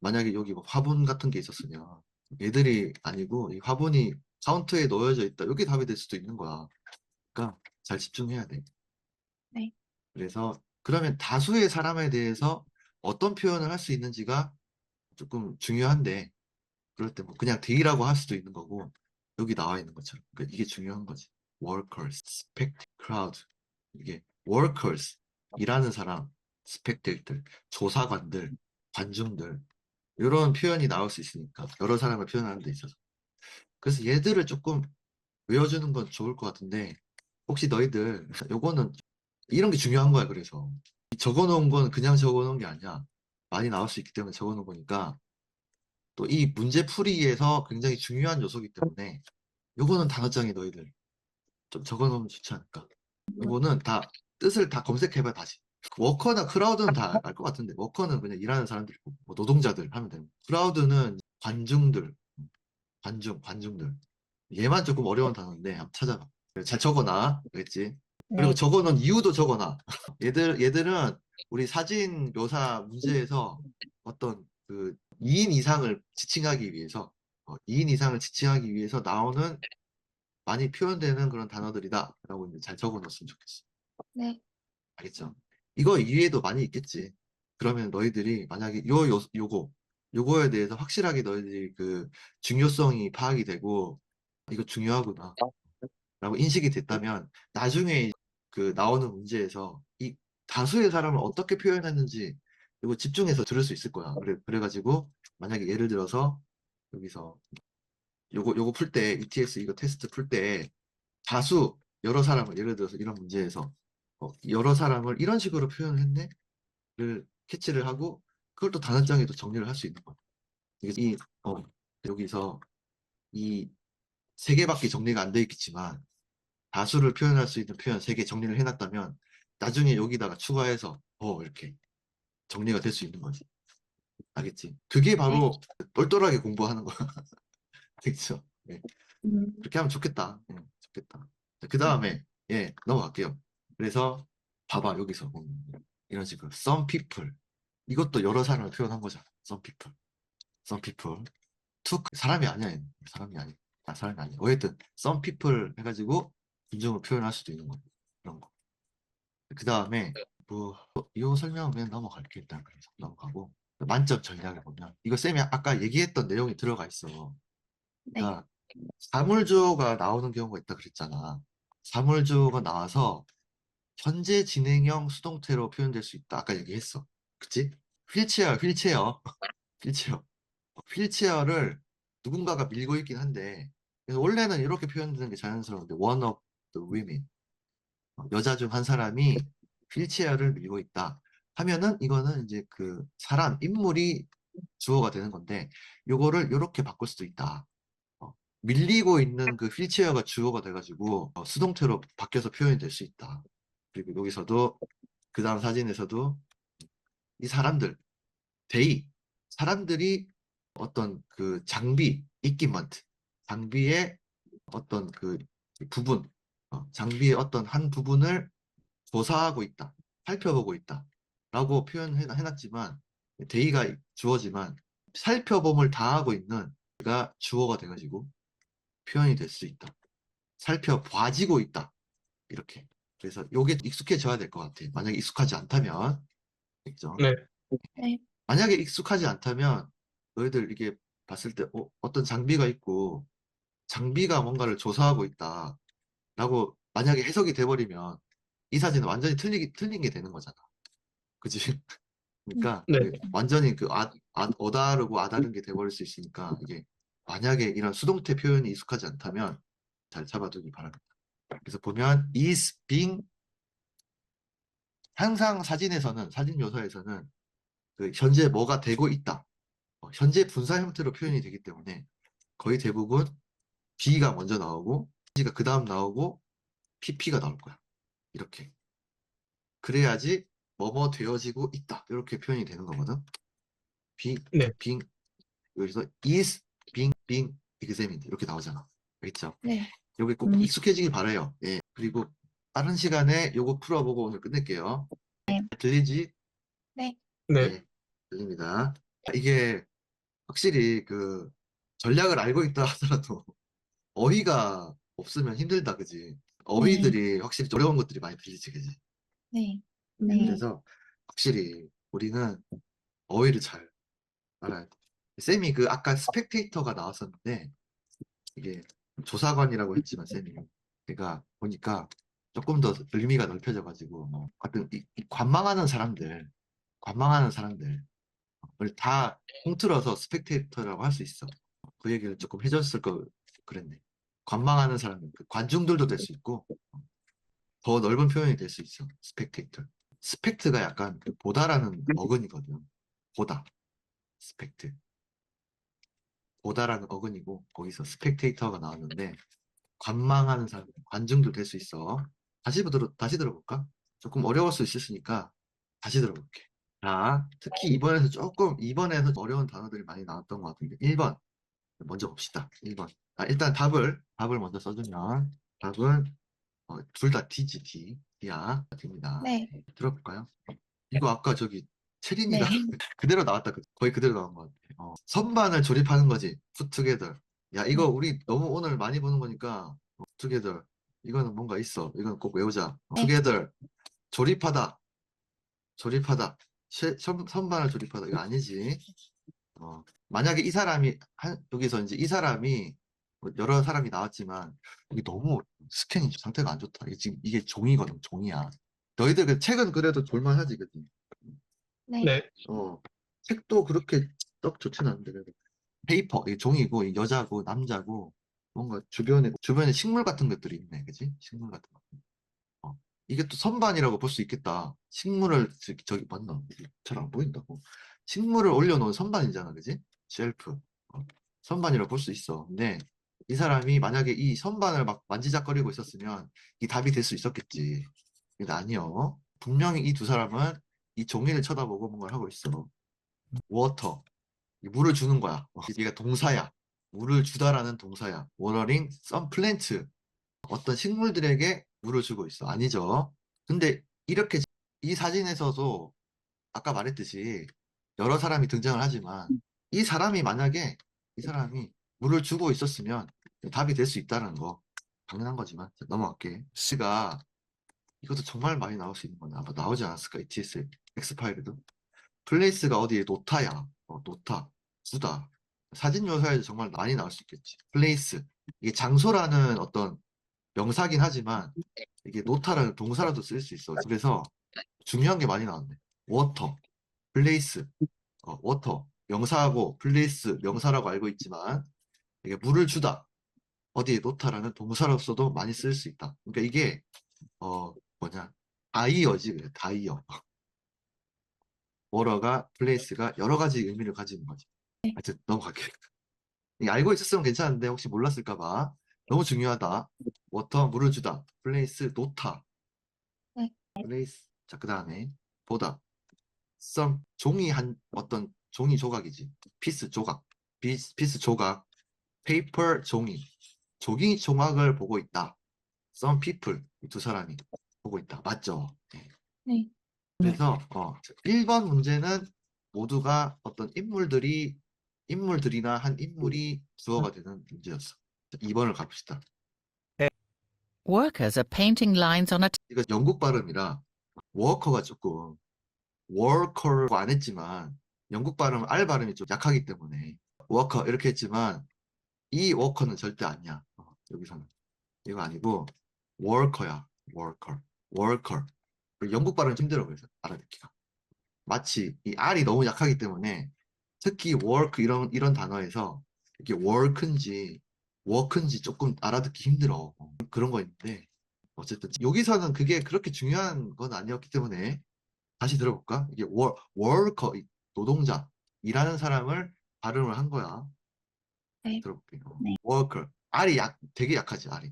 만약에 여기 뭐 화분 같은 게 있었으면 얘들이 아니고 이 화분이 카운터에 놓여져 있다. 여기 답이 될 수도 있는 거야. 그러니까 잘 집중해야 돼. 네. 그래서 그러면 다수의 사람에 대해서 어떤 표현을 할 수 있는지가 조금 중요한데 그럴 때 뭐 그냥 they라고 할 수도 있는 거고 여기 나와 있는 것처럼 그러니까 이게 중요한 거지. workers, crowd 이게 workers 일하는 사람, spectator 조사관들, 관중들 이런 표현이 나올 수 있으니까 여러 사람을 표현하는 데 있어서 그래서 얘들을 조금 외워주는 건 좋을 것 같은데 혹시 너희들 요거는 이런 게 중요한 거야. 그래서 적어놓은 건 그냥 적어놓은 게 아니야. 많이 나올 수 있기 때문에 적어놓은 거니까 또 이 문제 풀이에서 굉장히 중요한 요소이기 때문에 요거는 단어장에 너희들 좀 적어놓으면 좋지 않을까. 이거는 다 뜻을 다 검색해봐 다시. 워커나 크라우드는 다 알 것 같은데 워커는 그냥 일하는 사람들이고 뭐 노동자들 하면 되고 크라우드는 관중들 얘만 조금 어려운 단어인데 한번 찾아봐. 잘 적어놔. 알겠지? 그리고 네. 적어놓은 이유도 적어놔. 얘들은 우리 사진 묘사 문제에서 어떤 2인 이상을 지칭하기 위해서 2인 이상을 지칭하기 위해서 나오는 많이 표현되는 그런 단어들이다 라고 이제 잘 적어놓았으면 좋겠어. 네. 알겠죠? 이거 이외에도 많이 있겠지. 그러면 너희들이 만약에 요거에 대해서 확실하게 너희들이 그 중요성이 파악이 되고 이거 중요하구나 라고 인식이 됐다면 나중에 나오는 문제에서 이 다수의 사람을 어떻게 표현했는지 이거 집중해서 들을 수 있을 거야. 그래가지고 만약에 예를 들어서 여기서 요거 풀 때 ETS 이거 테스트 풀 때 여러 사람을 예를 들어서 이런 문제에서 여러 사람을 이런 식으로 표현을 했네를 캐치를 하고 그걸 또 단원장에도 정리를 할 수 있는 거야. 여기서 이 3개밖에 정리가 안 돼 있겠지만 다수를 표현할 수 있는 표현 3개 정리를 해놨다면 나중에 여기다가 추가해서 이렇게 정리가 될 수 있는 거지. 알겠지? 그게 바로 똘똘하게 공부하는 거야. 그렇죠? 네. 그렇게 하면 좋겠다. 예, 좋겠다. 그 다음에 예 넘어갈게요. 그래서 봐봐 여기서 이런 식으로 some people 이것도 여러 사람을 표현한 거잖아. some people took 사람이 아니야. 얘는. 사람이 아니야. 사람이 아니야. 어쨌든 some people 해가지고 감정을 표현할 수도 있는 거 그런 거. 그 다음에 이 설명은 그냥 넘어갈게 일단 그래서 넘어가고 만점 전략을 보면 이거 쌤이 아까 얘기했던 내용이 들어가 있어. 네. 그러니까 사물주어가 나오는 경우가 있다 그랬잖아. 사물주어가 나와서 현재 진행형 수동태로 표현될 수 있다. 아까 얘기했어. 그치? 휠체어. 휠체어. 휠체어를 누군가가 밀고 있긴 한데 그래서 원래는 이렇게 표현되는 게 자연스러운데 one of the women 여자 중 한 사람이 휠체어를 밀고 있다 하면은 이거는 이제 그 사람 인물이 주어가 되는 건데 요거를 이렇게 바꿀 수도 있다. 밀리고 있는 그 휠체어가 주어가 돼가지고 수동태로 바뀌어서 표현이 될 수 있다. 그리고 여기서도 그 다음 사진에서도 이 사람들 사람들이 어떤 그 장비 equipment 장비의 어떤 그 부분 장비의 어떤 한 부분을 조사하고 있다 살펴보고 있다 라고 표현해놨지만 데이가 주어지만 살펴봄을 다하고 있는 가 주어가 돼가지고 표현이 될 수 있다. 살펴봐지고 있다. 이렇게. 그래서 요게 익숙해져야 될 것 같아. 만약에 익숙하지 않다면. 알겠죠? 네. 네. 만약에 익숙하지 않다면 너희들 이게 봤을 때 어떤 장비가 있고 장비가 뭔가를 조사하고 있다. 라고 만약에 해석이 돼버리면 이 사진은 완전히 틀린 게 되는 거잖아. 그치? 그러니까 네. 완전히 어다르고 아다른 게 돼버릴 수 있으니까 이게 만약에 이런 수동태 표현이 익숙하지 않다면 잘 잡아두기 바랍니다. 그래서 보면 is being 항상 사진 요소에서는 그 현재 뭐가 되고 있다. 현재 분사 형태로 표현이 되기 때문에 거의 대부분 be가 먼저 나오고 G가 그 다음 나오고 PP가 나올 거야. 이렇게. 그래야지 뭐뭐 되어지고 있다. 이렇게 표현이 되는 거거든. 네. being 여기서 is being examined 이렇게 나오잖아. 알겠죠? 네. 여기 꼭 익숙해지길 바라요. 예. 그리고 다른 시간에 요거 풀어보고 오늘 끝낼게요. 들리지? 네. 네. 예, 들립니다. 이게 확실히 그 전략을 알고 있다 하더라도 어휘가 없으면 힘들다, 그지? 어휘들이 확실히 어려운 것들이 많이 들리지, 그지? 네. 네. 그래서 확실히 우리는 어휘를 잘 알아야 돼. 쌤이 그 아까 스펙테이터가 나왔었는데 이게 조사관이라고 했지만 쌤이 제가 보니까 조금 더 의미가 넓혀져가지고 뭐 하여튼 이 관망하는 사람들을 다 통틀어서 스펙테이터라고 할 수 있어. 그 얘기를 조금 해줬을 거 그랬네. 관망하는 사람들, 그 관중들도 될 수 있고 더 넓은 표현이 될 수 있어. 스펙테이터. 스펙트가 약간 그 보다라는 어근이거든. 보다. 스펙트. 보다라는 어근이고 거기서 스펙테이터가 나왔는데 관망하는 사람, 관중도 될 수 있어. 다시 들어볼까? 조금 어려울 수 있으니까 다시 들어볼게. 자, 특히 이번에서 어려운 단어들이 많이 나왔던 것 같은데 1번 먼저 봅시다. 1번. 일단 답을 먼저 써주면 답은 둘 다 D지, D야. D입니다. 네. 들어볼까요? 이거 아까 저기 체린이가 네. 그대로 나왔다. 거의 그대로 나온 것 같아. 선반을 조립하는 거지. put together. 야, 이거 우리 너무 오늘 많이 보는 거니까 together. 이거는 뭔가 있어. 이건 꼭 외우자. 네. together. 조립하다. 선반을 조립하다. 이거 아니지. 만약에 여기서 이제 이 사람이 뭐 여러 사람이 나왔지만 이게 너무 스캔이 상태가 안 좋다. 이게 종이거든. 종이야. 너희들 그 책은 그래도 볼만하지, 그지? 네. 네. 책도 그렇게 썩 좋지는 않은데 그래도 페이퍼, 이 종이고 이 여자고 남자고 뭔가 주변에 식물 같은 것들이 있네, 그지? 식물 같은 거. 이게 또 선반이라고 볼 수 있겠다. 식물을 저기 맞나? 잘 안 보인다고. 식물을 올려놓은 선반이잖아, 그지? 쉘프. 선반이라고 볼 수 있어. 근데 이 사람이 만약에 이 선반을 막 만지작거리고 있었으면 이 답이 될 수 있었겠지. 근데 아니요. 분명히 이 두 사람은 이 종이를 쳐다보고 뭔가를 하고 있어. water. 물을 주는 거야. 얘가 동사야. 물을 주다라는 동사야. watering some plant. 어떤 식물들에게 물을 주고 있어. 아니죠. 근데 이렇게 이 사진에서도 아까 말했듯이 여러 사람이 등장을 하지만 이 사람이 만약에 이 사람이 물을 주고 있었으면 답이 될 수 있다는 거 당연한 거지만 자, 넘어갈게. X가 이것도 정말 많이 나올 수 있는 거네. 아마 나오지 않았을까? ETS X파일에도. 플레이스가 어디에 노타야. 노타. 주다. 사진 요소에도 정말 많이 나올 수 있겠지. 플레이스. 이게 장소라는 어떤 명사긴 하지만 이게 노타라는 동사라도 쓸 수 있어. 그래서 중요한 게 많이 나왔네. 워터, 플레이스, 워터 명사하고 플레이스 명사라고 알고 있지만 이게 물을 주다. 어디에 놓다라는 동사로서도 많이 쓸 수 있다. 그러니까 이게 뭐냐 다이어지 그래. 다이어. 워러가 플레이스가 여러 가지 의미를 가지는 거지. 하여튼 넘어갈게. 이게 알고 있었으면 괜찮은데 혹시 몰랐을까 봐. 너무 중요하다. 워터 물을 주다. 플레이스 놓다. 네. 플레이스. 자, 그 다음에 보다. some 종이 한 어떤 종이 조각이지. 피스 조각. 피스 조각. paper 종이. 종이 조각을 보고 있다. some people 이 두 사람이 보고 있다. 맞죠? 네. 네. 그래서 1번 문제는 모두가 어떤 인물들이나 한 인물이 주어가 되는 문제였어. 2번을 가봅시다. Workers are painting lines on a 이거 영국 발음이라 워커가 조금 워커라고 안 했지만 영국 발음 R 발음이 좀 약하기 때문에 워커 이렇게 했지만 이 워커는 절대 아니야. 여기서는 이거 아니고 워커야. 워커. 영국 발음 힘들어 그래서 알아듣기가. 마치 이 R이 너무 약하기 때문에 특히 work 이런 단어에서 이게 work인지 조금 알아듣기 힘들어. 그런 거 있는데 어쨌든 여기서는 그게 그렇게 중요한 건 아니었기 때문에 다시 들어볼까? 이게 worker 노동자 일하는 사람을 발음을 한 거야. 네. 들어볼게요. 네. worker R이 되게 약하지 R이.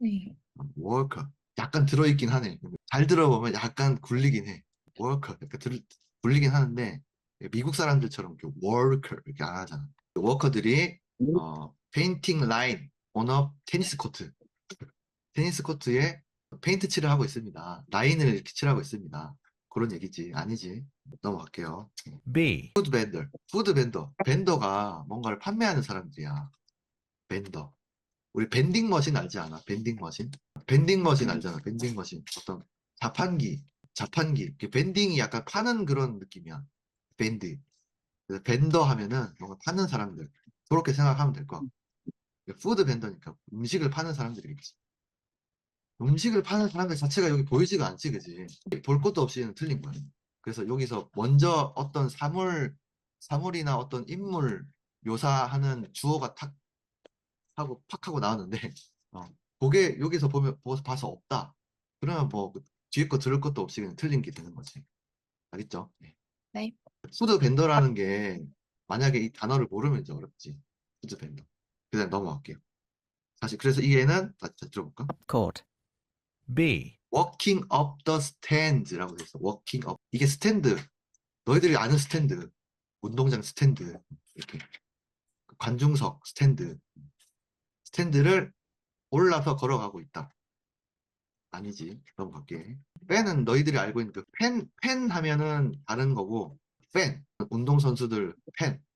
네. worker 약간 들어있긴 하네. 잘 들어보면 약간 굴리긴 해. worker 약간 굴리긴 하는데 미국 사람들처럼 이렇게 worker 이렇게 안 하잖아. 워커들이 페인팅 라인 on a 테니스 코트. 테니스 코트에 페인트 칠을 하고 있습니다. 라인을 이렇게 칠하고 있습니다. 그런 얘기지. 아니지. 넘어갈게요. B, 푸드 벤더가 뭔가를 판매하는 사람들이야. 벤더. 우리 벤딩 머신 알지 않아? 벤딩 머신? 벤딩 머신 알잖아. 벤딩 머신. 어떤 자판기. 벤딩이 약간 파는 그런 느낌이야. 밴드. 그래서 벤더 하면은 뭔가 파는 사람들. 그렇게 생각하면 될 거야. 푸드 벤더니까 음식을 파는 사람들이겠지. 음식을 파는 사람들 자체가 여기 보이지가 않지, 그지? 볼 것도 없이는 틀린 거야. 그래서 여기서 먼저 어떤 사물이나 어떤 인물 묘사하는 주어가 탁 하고 팍 하고 나왔는데, 그게 여기서 봐서 없다. 그러면 뭐 뒤에 거 들을 것도 없이 그냥 틀린 게 되는 거지. 알겠죠? 네. 네. 푸드 벤더라는 게 만약에 이 단어를 모르면 이제 어렵지. 푸드 벤더. 그냥 넘어갈게요. 사실 그래서 이 애는 다시 들어볼까? court. B, Walking up the stand라고 돼 있어. Walking up. 이게 스탠드. 너희들이 아는 스탠드. 운동장 스탠드. 이렇게. 관중석 스탠드. 스탠드를 올라서 걸어가고 있다. 아니지. 넘어갈게. 팬은 너희들이 알고 있는 그 팬 하면은 다른 거고, 팬. 운동선수들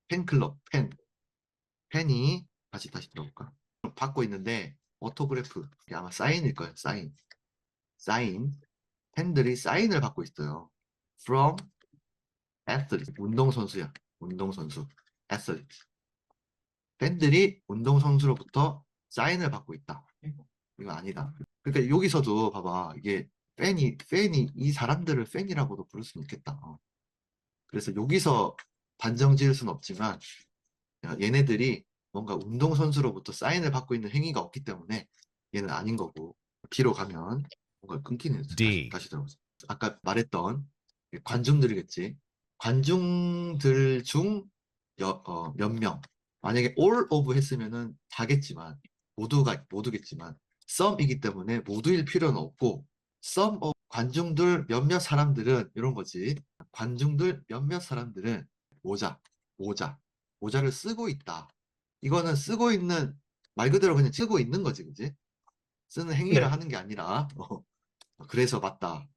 팬클럽, 팬이 다시 들어볼까? 받고 있는데, 오토그래프. 이게 아마 사인일 거예요. 사인. 팬들이 사인을 받고 있어요. From athlete. 운동선수야. 운동선수. athlete. 팬들이 운동선수로부터 사인을 받고 있다. 이거 아니다. 그러니까 여기서도 봐봐. 이게 팬이 이 사람들을 팬이라고도 부를 수는 있겠다. 그래서 여기서 단정 지을 수는 없지만 얘네들이 뭔가 운동선수로부터 사인을 받고 있는 행위가 없기 때문에 얘는 아닌 거고 B로 가면 뭔가 끊기는 D. 다시 들어보자. 아까 말했던 관중들이겠지. 관중들 중 몇 명. 만약에 all of 했으면은 다겠지만 모두겠지만 some이기 때문에 모두일 필요는 없고 some of 관중들 몇몇 사람들은 이런 거지. 관중들 몇몇 사람들은 모자를 쓰고 있다. 이거는 쓰고 있는 말 그대로 그냥 쓰고 있는 거지, 그지? 쓰는 행위를 네. 하는 게 아니라 그래서 맞다.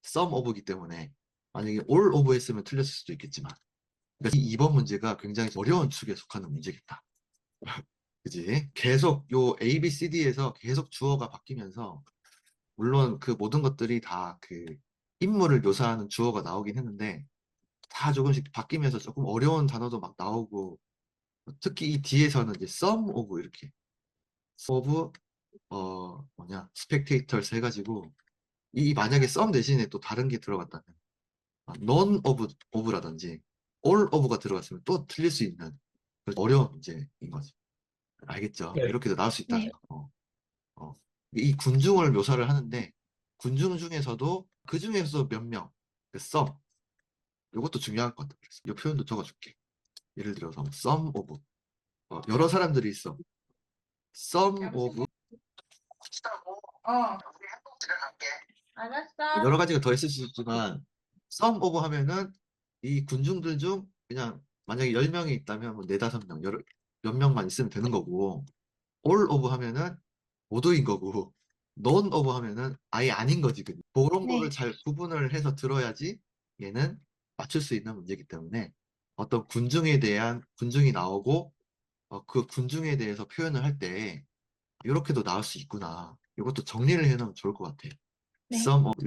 some of이기 때문에 만약에 all of 했으면 틀렸을 수도 있겠지만 그러니까 이 2번 문제가 굉장히 어려운 축에 속하는 문제겠다. 그지? 계속 요 A, B, C, D에서 계속 주어가 바뀌면서 물론 그 모든 것들이 다 그 인물을 묘사하는 주어가 나오긴 했는데 다 조금씩 바뀌면서 조금 어려운 단어도 막 나오고 특히 이 뒤에서는 이제 some of 이렇게 of spectators 해가지고 이 만약에 some 대신에 또 다른 게 들어갔다면 none of라든지 all of가 들어갔으면 또 틀릴 수 있는 어려운 문제인 거지. 알겠죠? 네. 이렇게도 나올 수 있다는 네. 거. 이 군중을 묘사를 하는데 군중 중에서도 그 중에서 몇 명, 그 some 이것도 중요할 것 같아. 그래서 이 표현도 적어줄게. 예를 들어서 some of 여러 사람들이 있어. some of 알았어. 여러 가지가 더 있을 수 있지만 some of 하면은 이 군중들 중 그냥 만약에 10명이 있다면 뭐 4, 5명 몇 명만 있으면 되는 거고 all of 하면은 모두인 거고 none of 하면은 아예 아닌 거지. 그런 네. 거를 잘 구분을 해서 들어야지 얘는 맞출 수 있는 문제이기 때문에 어떤 군중이 나오고 그 군중에 대해서 표현을 할 때 이렇게도 나올 수 있구나. 이것도 정리를 해놓으면 좋을 것 같아. 네.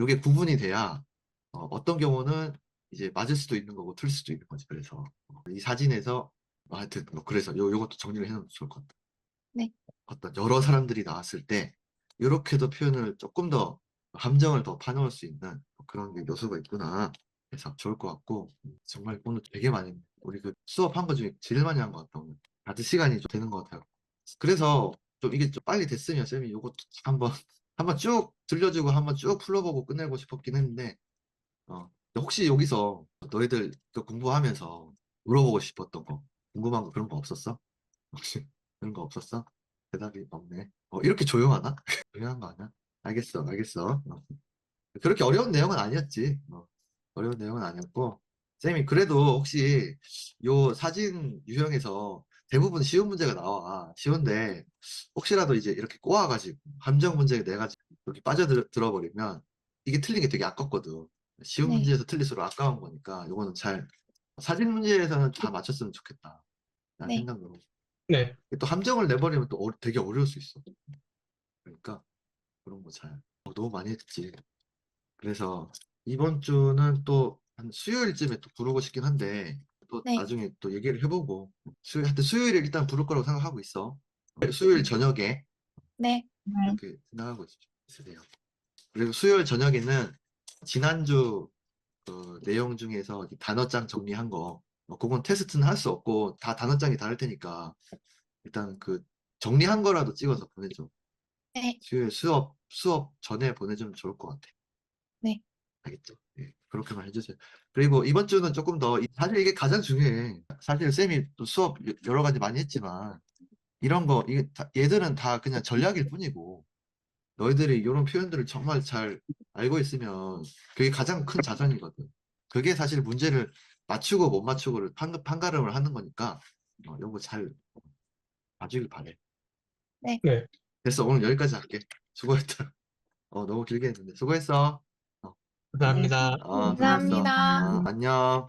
이게 구분이 돼야 어떤 경우는 이제 맞을 수도 있는 거고 틀릴 수도 있는 거지. 그래서 이 사진에서 하여튼 그래서 요것도 정리를 해놓으면 좋을 것 같아. 네. 어떤 여러 사람들이 나왔을 때 이렇게도 표현을 조금 더 함정을 더 파놓을 수 있는 그런 게 요소가 있구나. 그래서 좋을 것 같고 정말 오늘 되게 많이 우리 그 수업한 거 중에 제일 많이 한 것 같다 오늘. 다들 시간이 좀 되는 것 같아요. 그래서 좀 이게 좀 빨리 됐으면 쌤이 이것도 한번 쭉 들려주고 한번 쭉 풀어보고 끝내고 싶었긴 했는데 혹시 여기서 너희들 또 공부하면서 물어보고 싶었던 거 궁금한 거 그런 거 없었어? 혹시 그런 거 없었어? 대답이 없네. 이렇게 조용하나? 조용한 거 아니야? 알겠어. 그렇게 어려운 내용은 아니었지. 어려운 내용은 아니었고, 쌤이 그래도 혹시 요 사진 유형에서 대부분 쉬운 문제가 나와. 쉬운데, 혹시라도 이제 이렇게 꼬아가지고, 함정 문제에 내가지고 이렇게 빠져들어버리면, 이게 틀린 게 되게 아깝거든. 쉬운 네. 문제에서 틀릴수록 아까운 거니까, 요거는 사진 문제에서는 다 맞췄으면 좋겠다. 라는 네. 생각으로. 네. 또 함정을 내버리면 또 되게 어려울 수 있어. 그러니까 그런 거 너무 많이 했지. 그래서 이번 주는 또 한 수요일쯤에 또 부르고 싶긴 한데 또 네. 나중에 또 얘기를 해보고 하여튼 수요일에 일단 부를 거라고 생각하고 있어. 수요일 저녁에 네. 이렇게 생각하고 있으세요. 그리고 수요일 저녁에는 지난주 그 내용 중에서 이 단어장 정리한 거 그건 테스트는 할 수 없고 다 단어장이 다를 테니까 일단 그 정리한 거라도 찍어서 보내줘. 네. 수요일 수업 전에 보내주면 좋을 것 같아. 네. 알겠죠? 예, 그렇게만 해주세요. 그리고 이번 주는 조금 더, 사실 이게 가장 중요해. 사실 쌤이 또 수업 여러 가지 많이 했지만, 이런 거, 얘들은 다 그냥 전략일 뿐이고, 너희들이 이런 표현들을 정말 잘 알고 있으면, 그게 가장 큰 자산이거든. 그게 사실 문제를 맞추고 못 맞추고를 판가름을 하는 거니까, 이거 잘 봐주길 바래. 네. 됐어, 오늘 여기까지 할게. 수고했다. 너무 길게 했는데. 수고했어. 감사합니다. 수고했어. 감사합니다. 안녕.